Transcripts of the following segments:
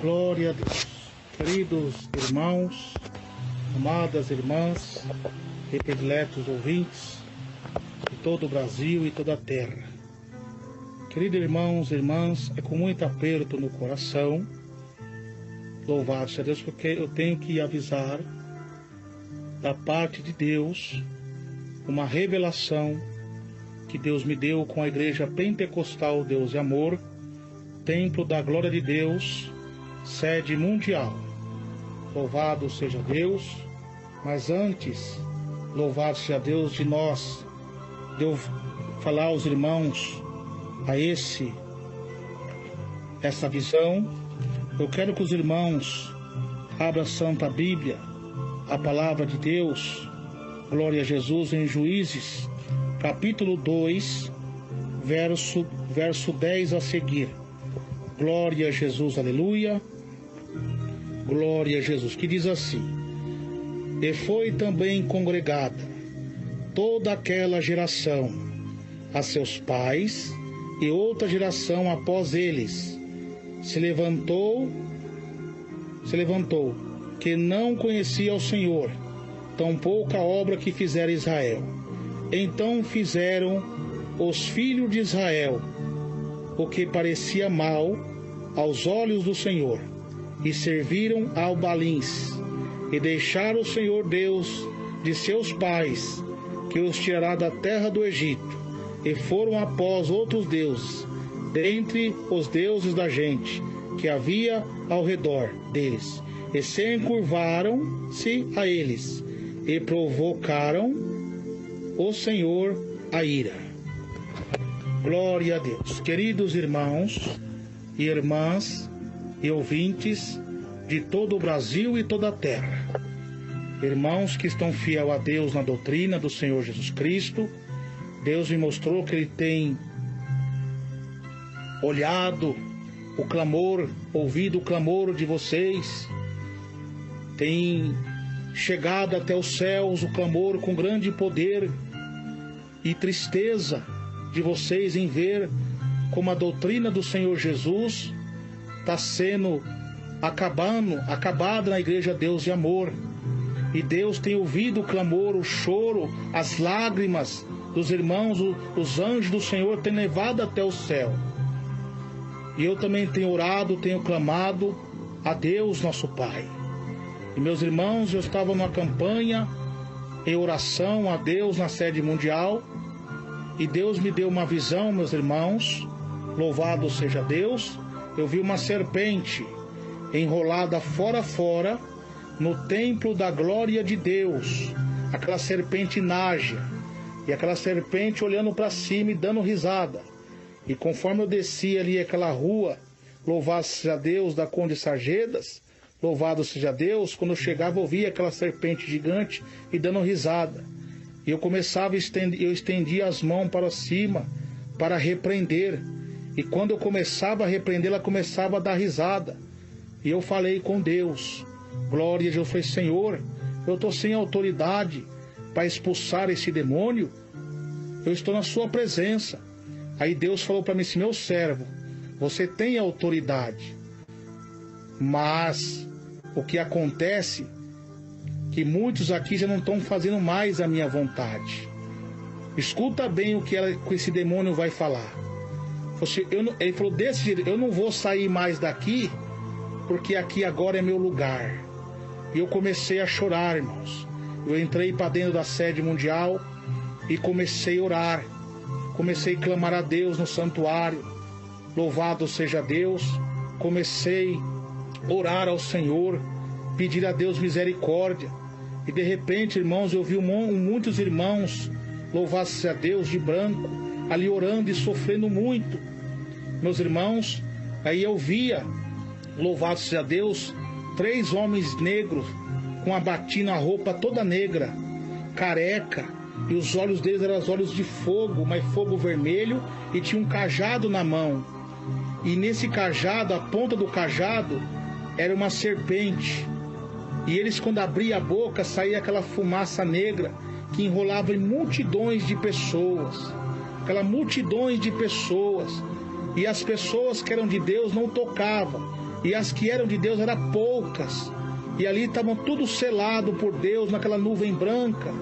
Glória a Deus. Queridos irmãos, amadas irmãs e prediletos ouvintes de todo o Brasil e toda a terra. Queridos irmãos e irmãs, é com muito aperto no coração, louvado seja Deus, porque eu tenho que avisar da parte de Deus uma revelação que Deus me deu com a Igreja Pentecostal Deus e Amor, Templo da Glória de Deus, sede mundial. Louvado seja Deus, mas antes, louvado seja Deus de eu falar aos irmãos essa visão, eu quero que os irmãos abram a Santa Bíblia, a Palavra de Deus, glória a Jesus, em Juízes, capítulo 2, verso 10 a seguir. Glória a Jesus, aleluia, glória a Jesus, que diz assim: E foi também congregada toda aquela geração a seus pais, e outra geração após eles se levantou, que não conhecia o Senhor, tampouco a obra que fizera Israel. Então fizeram os filhos de Israel o que parecia mal aos olhos do Senhor, e serviram ao Baalins, e deixaram o Senhor Deus de seus pais, que os tirará da terra do Egito, e foram após outros deuses, dentre os deuses da gente, que havia ao redor deles, e se encurvaram-se a eles, e provocaram o Senhor a ira. Glória a Deus. Queridos irmãos e irmãs e ouvintes de todo o Brasil e toda a terra, irmãos que estão fiel a Deus na doutrina do Senhor Jesus Cristo, Deus me mostrou que Ele tem olhado o clamor, ouvido o clamor de vocês, tem chegado até os céus o clamor com grande poder e tristeza de vocês em ver como a doutrina do Senhor Jesus está sendo acabada na Igreja Deus e Amor. E Deus tem ouvido o clamor, o choro, as lágrimas dos irmãos, os anjos do Senhor têm levado até o céu. E eu também tenho orado, tenho clamado a Deus, nosso Pai. E meus irmãos, eu estava numa campanha em oração a Deus na sede mundial, e Deus me deu uma visão, meus irmãos, louvado seja Deus. Eu vi uma serpente enrolada fora, no templo da glória de Deus, aquela serpente nágia, e aquela serpente olhando para cima e dando risada. E conforme eu descia ali aquela rua, louvado seja Deus, da Conde Sarjedas, louvado seja Deus, quando eu chegava eu via aquela serpente gigante e dando risada. E eu estendia as mãos para cima para repreender. E quando eu começava a repreender, ela começava a dar risada. E eu falei com Deus, glória a Deus, eu falei: Senhor, eu estou sem autoridade para expulsar esse demônio, eu estou na sua presença. Aí Deus falou para mim assim: meu servo, você tem autoridade, mas o que acontece que muitos aqui já não estão fazendo mais a minha vontade. Escuta bem o que esse demônio vai falar. Ele falou desse jeito: eu não vou sair mais daqui, porque aqui agora é meu lugar. E eu comecei a chorar, irmãos. Eu entrei para dentro da sede mundial e comecei a orar. Comecei a clamar a Deus no santuário. Louvado seja Deus. Comecei a orar ao Senhor, pedir a Deus misericórdia. E de repente, irmãos, eu vi muitos irmãos, louvado seja Deus, de branco, ali orando e sofrendo muito. Meus irmãos, aí eu via, louvado seja Deus, 3 homens negros com a batina, a roupa toda negra, careca, e os olhos deles eram os olhos de fogo, mas fogo vermelho, e tinha um cajado na mão. E nesse cajado, a ponta do cajado era uma serpente. E eles, quando abriam a boca, saía aquela fumaça negra que enrolava em multidões de pessoas. Aquela multidões de pessoas. E as pessoas que eram de Deus não tocavam. E as que eram de Deus eram poucas. E ali estavam tudo selado por Deus naquela nuvem branca.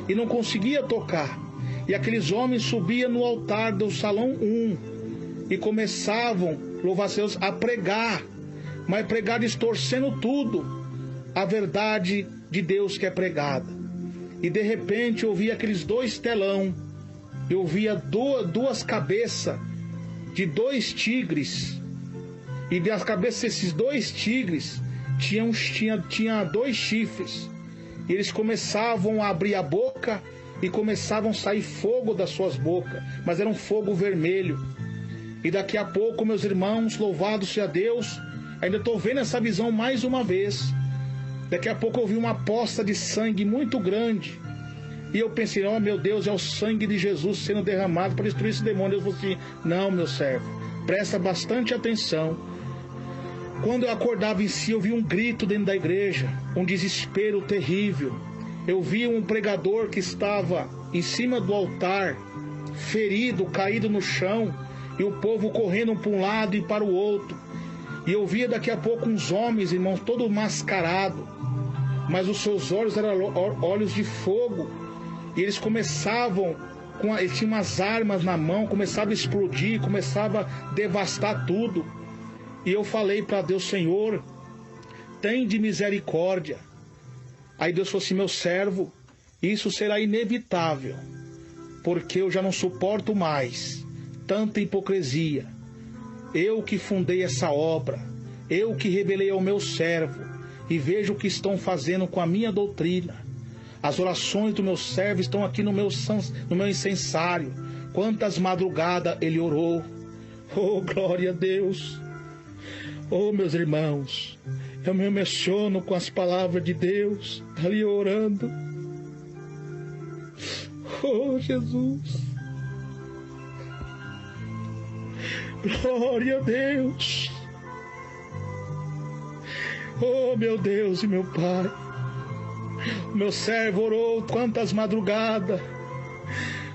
E não conseguia tocar. E aqueles homens subiam no altar do salão 1. E começavam, louvar-se Deus, a pregar. Mas pregar distorcendo tudo. A verdade de Deus que é pregada. E de repente eu via aqueles 2 telão. Eu via duas cabeças de 2 tigres. E das cabeças desses 2 tigres tinha 2 chifres. E eles começavam a abrir a boca e começavam a sair fogo das suas bocas. Mas era um fogo vermelho. E daqui a pouco, meus irmãos, louvado seja Deus, ainda estou vendo essa visão mais uma vez. Daqui a pouco eu vi uma poça de sangue muito grande. E eu pensei, oh meu Deus, é o sangue de Jesus sendo derramado para destruir esse demônio. Eu falei assim, não, meu servo, presta bastante atenção. Quando eu acordava em si, eu vi um grito dentro da igreja, um desespero terrível. Eu vi um pregador que estava em cima do altar, ferido, caído no chão, e o povo correndo para um lado e para o outro. E eu via daqui a pouco uns homens, irmãos, todo mascarado, mas os seus olhos eram olhos de fogo. E eles começavam, eles tinham umas armas na mão, começavam a explodir, começavam a devastar tudo. E eu falei para Deus, Senhor, tem de misericórdia. Aí Deus falou assim, meu servo, isso será inevitável, porque eu já não suporto mais tanta hipocrisia. Eu que fundei essa obra, eu que revelei ao meu servo, e vejo o que estão fazendo com a minha doutrina. As orações do meu servo estão aqui no meu incensário. Quantas madrugadas ele orou. Oh, glória a Deus. Oh, meus irmãos, eu me emociono com as palavras de Deus, ali orando. Oh, Jesus. Glória a Deus. Oh, meu Deus e meu Pai. Meu servo orou quantas madrugadas,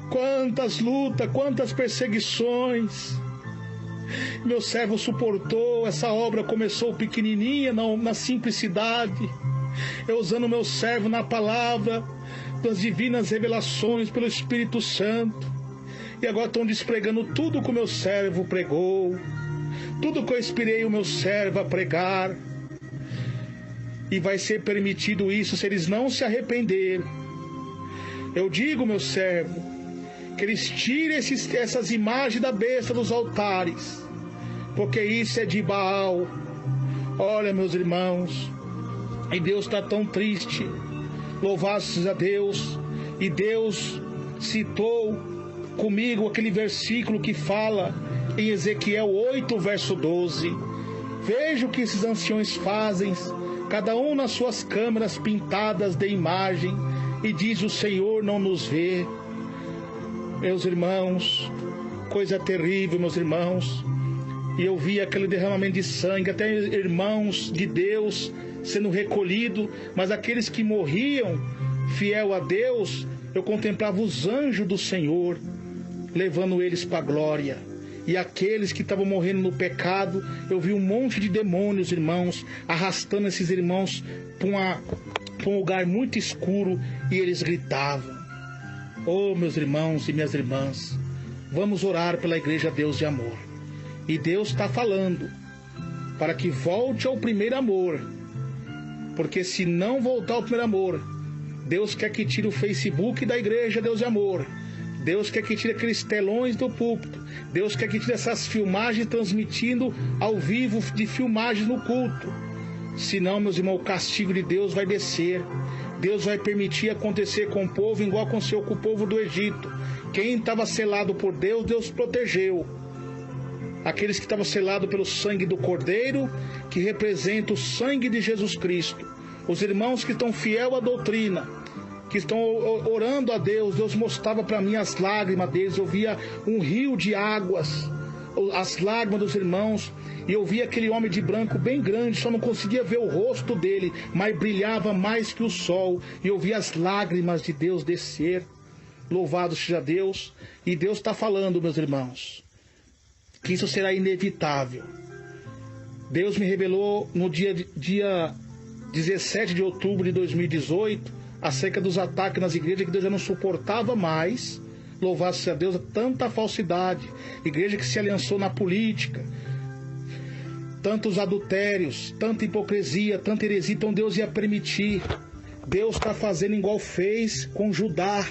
quantas lutas, quantas perseguições. Meu servo suportou, essa obra começou pequenininha, na simplicidade. Eu usando meu servo na palavra, das divinas revelações pelo Espírito Santo. E agora estão despregando tudo que o meu servo pregou, tudo que eu inspirei o meu servo a pregar. E vai ser permitido isso se eles não se arrependerem. Eu digo, meu servo, que eles tirem essas imagens da besta dos altares, porque isso é de Baal. Olha, meus irmãos, e Deus está tão triste. Louvado seja Deus. E Deus citou comigo aquele versículo que fala em Ezequiel 8, verso 12. Veja o que esses anciões fazem, cada um nas suas câmaras pintadas de imagem, e diz, o Senhor não nos vê. Meus irmãos, coisa terrível, meus irmãos. E eu vi aquele derramamento de sangue, até irmãos de Deus sendo recolhidos, mas aqueles que morriam fiel a Deus, eu contemplava os anjos do Senhor, levando eles para a glória. E aqueles que estavam morrendo no pecado, eu vi um monte de demônios, irmãos, arrastando esses irmãos para um lugar muito escuro, e eles gritavam. Oh, meus irmãos e minhas irmãs, vamos orar pela Igreja Deus de Amor. E Deus está falando para que volte ao primeiro amor, porque se não voltar ao primeiro amor, Deus quer que tire o Facebook da Igreja Deus de Amor. Deus quer que tire aqueles telões do púlpito. Deus quer que tire essas filmagens transmitindo ao vivo de filmagens no culto. Senão, meus irmãos, o castigo de Deus vai descer. Deus vai permitir acontecer com o povo igual aconteceu com o povo do Egito. Quem estava selado por Deus, Deus protegeu. Aqueles que estavam selados pelo sangue do Cordeiro, que representa o sangue de Jesus Cristo. Os irmãos que estão fiel à doutrina, que estão orando a Deus, Deus mostrava para mim as lágrimas deles. Eu via um rio de águas, as lágrimas dos irmãos, e eu via aquele homem de branco bem grande, só não conseguia ver o rosto dele, mas brilhava mais que o sol, e eu via as lágrimas de Deus descer. Louvado seja Deus. E Deus está falando, meus irmãos, que isso será inevitável. Deus me revelou no dia 17 de outubro de 2018, acerca dos ataques nas igrejas, que Deus já não suportava mais. Louvado seja Deus, tanta falsidade, igreja que se aliançou na política, tantos adultérios, tanta hipocrisia, tanta heresia. Então Deus ia permitir. Deus está fazendo igual fez com Judá,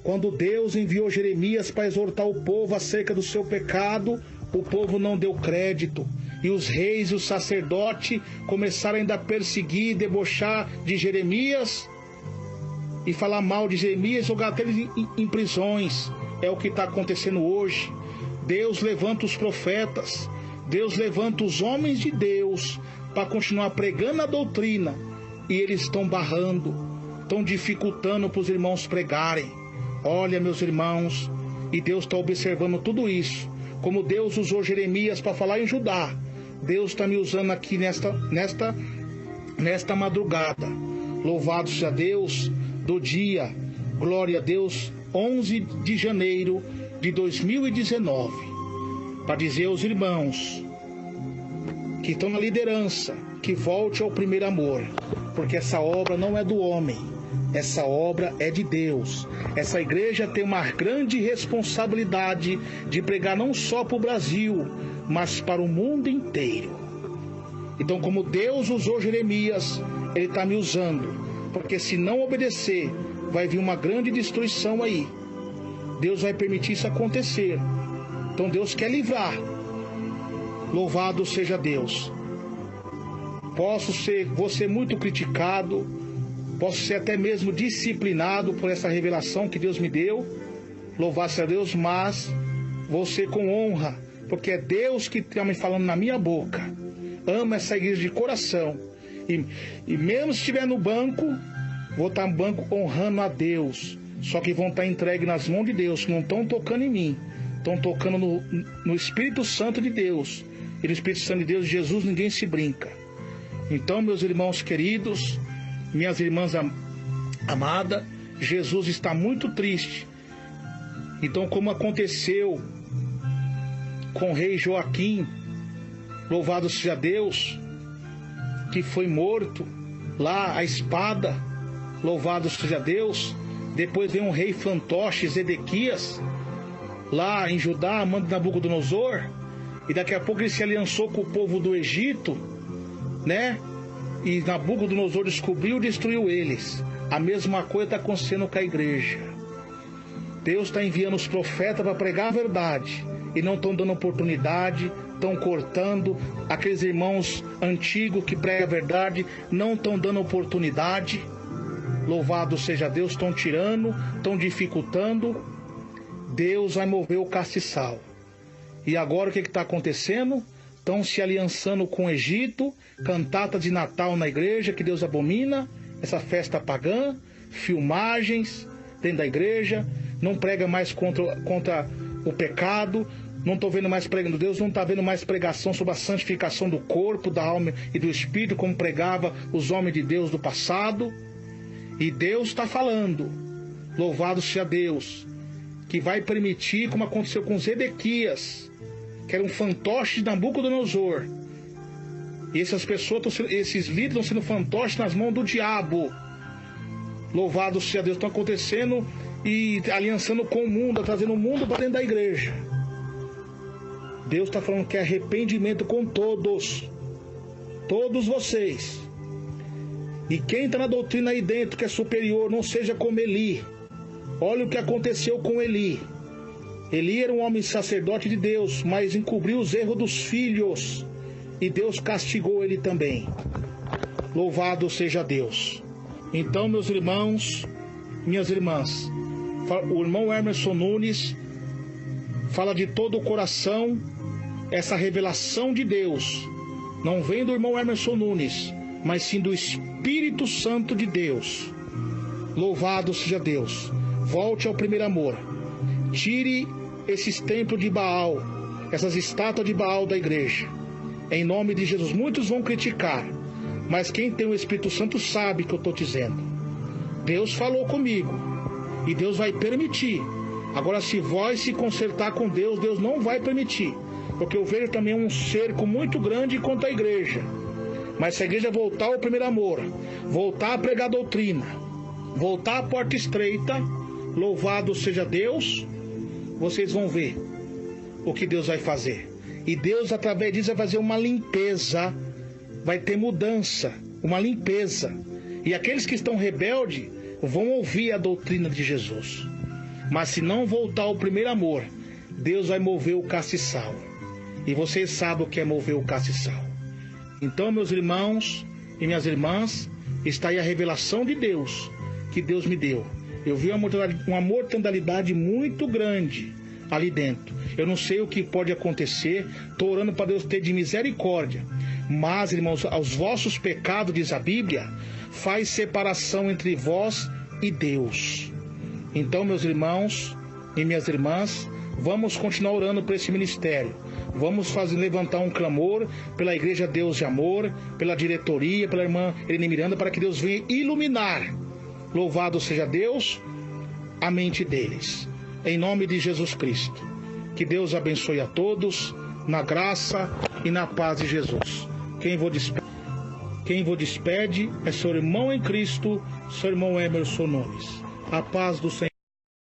quando Deus enviou Jeremias para exortar o povo acerca do seu pecado. O povo não deu crédito, e os reis e os sacerdotes começaram ainda a perseguir, debochar de Jeremias e falar mal de Jeremias, jogar até eles em prisões. É o que está acontecendo hoje. Deus levanta os profetas, Deus levanta os homens de Deus para continuar pregando a doutrina, e eles estão barrando, estão dificultando para os irmãos pregarem. Olha, meus irmãos, e Deus está observando tudo isso. Como Deus usou Jeremias para falar em Judá, Deus está me usando aqui nesta madrugada. Louvado seja Deus, do dia, glória a Deus, 11 de janeiro de 2019, para dizer aos irmãos que estão na liderança, que volte ao primeiro amor, porque essa obra não é do homem, essa obra é de Deus. Essa igreja tem uma grande responsabilidade de pregar não só para o Brasil, mas para o mundo inteiro. Então, como Deus usou Jeremias, Ele está me usando, porque se não obedecer, vai vir uma grande destruição aí. Deus vai permitir isso acontecer. Então Deus quer livrar. Louvado seja Deus. Vou ser muito criticado, posso ser até mesmo disciplinado por essa revelação que Deus me deu. Louvado seja Deus, mas vou ser com honra, porque é Deus que está me falando na minha boca. Amo essa igreja de coração. E mesmo se estiver no banco, vou estar no banco honrando a Deus. Só que vão estar entregues nas mãos de Deus, que não estão tocando em mim, estão tocando no Espírito Santo de Deus. E no Espírito Santo de Deus, Jesus, ninguém se brinca. Então, meus irmãos queridos, minhas irmãs amadas, Jesus está muito triste. Então, como aconteceu com o rei Joaquim, louvado seja Deus, que foi morto lá à espada, louvado seja Deus. Depois veio um rei fantoche, Zedequias, lá em Judá, mando de Nabucodonosor, e daqui a pouco ele se aliançou com o povo do Egito, né? E Nabucodonosor descobriu e destruiu eles. A mesma coisa está acontecendo com a igreja. Deus está enviando os profetas para pregar a verdade, e não estão dando oportunidade, estão cortando. Aqueles irmãos antigos que pregam a verdade não estão dando oportunidade. Louvado seja Deus, estão tirando, estão dificultando. Deus vai mover o castiçal. E agora o que está acontecendo? Estão se aliançando com o Egito, cantata de Natal na igreja, que Deus abomina, essa festa pagã, filmagens dentro da igreja, não prega mais contra o pecado, não estou vendo mais pregando, Deus não está vendo mais pregação sobre a santificação do corpo, da alma e do espírito, como pregava os homens de Deus do passado. E Deus está falando, louvado seja Deus, que vai permitir, como aconteceu com Zedequias, que era um fantoche de Nabucodonosor. E essas pessoas, esses líderes estão sendo fantoches nas mãos do diabo. Louvado seja Deus, estão acontecendo e aliançando com o mundo, trazendo o mundo para dentro da igreja. Deus está falando que é arrependimento com todos vocês. E quem está na doutrina aí dentro que é superior, não seja como Eli. Olha o que aconteceu com Eli. Eli era um homem sacerdote de Deus, mas encobriu os erros dos filhos, e Deus castigou ele também. Louvado seja Deus. Então, meus irmãos, minhas irmãs, o irmão Emerson Nunes fala de todo o coração. Essa revelação de Deus não vem do irmão Emerson Nunes, mas sim do Espírito Santo de Deus. Louvado seja Deus. Volte ao primeiro amor. Tire esses templos de Baal, essas estátuas de Baal da igreja. Em nome de Jesus. Muitos vão criticar, mas quem tem o Espírito Santo sabe o que eu estou dizendo. Deus falou comigo e Deus vai permitir. Agora, se vós se consertar com Deus, Deus não vai permitir, porque eu vejo também um cerco muito grande contra a igreja. Mas se a igreja voltar ao primeiro amor, voltar a pregar a doutrina, voltar à porta estreita, louvado seja Deus, vocês vão ver o que Deus vai fazer. E Deus, através disso, vai fazer uma limpeza, vai ter mudança, uma limpeza. E aqueles que estão rebeldes vão ouvir a doutrina de Jesus. Mas se não voltar ao primeiro amor, Deus vai mover o castiçal. E vocês sabem o que é mover o castiçal. Então, meus irmãos e minhas irmãs, está aí a revelação de Deus, que Deus me deu. Eu vi uma mortandade muito grande ali dentro. Eu não sei o que pode acontecer, estou orando para Deus ter de misericórdia. Mas, irmãos, aos vossos pecados, diz a Bíblia, faz separação entre vós e Deus. Então, meus irmãos e minhas irmãs, vamos continuar orando por esse ministério. Vamos levantar um clamor pela Igreja Deus de Amor, pela diretoria, pela irmã Irene Miranda, para que Deus venha iluminar. Louvado seja Deus, a mente deles. Em nome de Jesus Cristo. Que Deus abençoe a todos, na graça e na paz de Jesus. Quem vos despede é seu irmão em Cristo, seu irmão Emerson Nunes. A paz do Senhor.